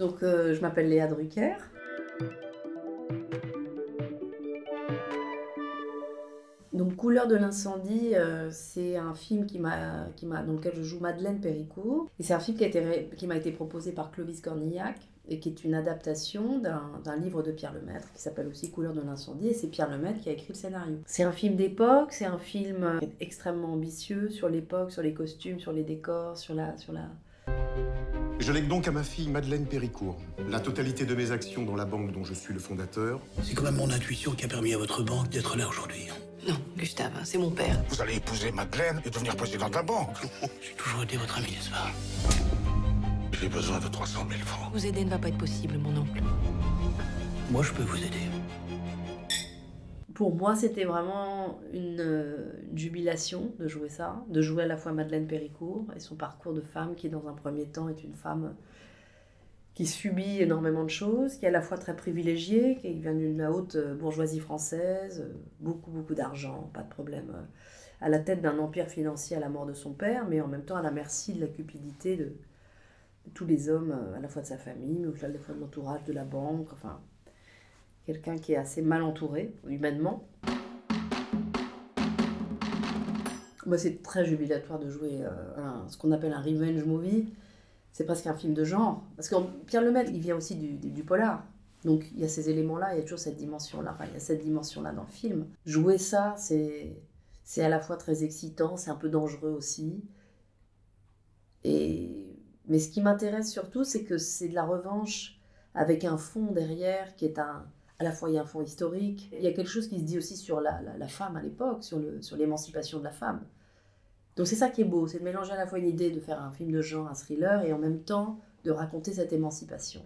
Donc, je m'appelle Léa Drucker. Donc, Couleur de l'incendie, c'est un film dans lequel je joue Madeleine Péricourt. Et c'est un film qui m'a été proposé par Clovis Cornillac et qui est une adaptation d'un livre de Pierre Lemaitre qui s'appelle aussi Couleur de l'incendie. Et c'est Pierre Lemaitre qui a écrit le scénario. C'est un film d'époque, c'est un film extrêmement ambitieux sur l'époque, sur les costumes, sur les décors, sur la... Je lègue donc à ma fille Madeleine Péricourt la totalité de mes actions dans la banque dont je suis le fondateur. C'est quand même mon intuition qui a permis à votre banque d'être là aujourd'hui. Non, Gustave, c'est mon père. Vous allez épouser Madeleine et devenir président de la banque. J'ai toujours été votre ami, n'est-ce pas? J'ai besoin de 300 000 francs. Vous aider ne va pas être possible, mon oncle. Moi, je peux vous aider. Pour moi, c'était vraiment une jubilation de jouer ça, de jouer à la fois Madeleine Péricourt et son parcours de femme qui, dans un premier temps, est une femme qui subit énormément de choses, qui est à la fois très privilégiée, qui vient d'une haute bourgeoisie française, beaucoup d'argent, pas de problème, à la tête d'un empire financier à la mort de son père, mais en même temps à la merci de la cupidité de tous les hommes, à la fois de sa famille, mais aussi à la fois de l'entourage de la banque, enfin... Quelqu'un qui est assez mal entouré, humainement. Moi, c'est très jubilatoire de jouer ce qu'on appelle un revenge movie. C'est presque un film de genre. Parce que Pierre Lemaitre, il vient aussi du polar. Donc, il y a ces éléments-là, il y a toujours cette dimension-là. Enfin, il y a cette dimension-là dans le film. Jouer ça, c'est à la fois très excitant, c'est un peu dangereux aussi. Mais ce qui m'intéresse surtout, c'est que c'est de la revanche avec un fond derrière qui est à la fois, il y a un fond historique. Il y a quelque chose qui se dit aussi sur la femme à l'époque, sur l'émancipation de la femme. Donc c'est ça qui est beau, c'est de mélanger à la fois une idée de faire un film de genre, un thriller, et en même temps de raconter cette émancipation.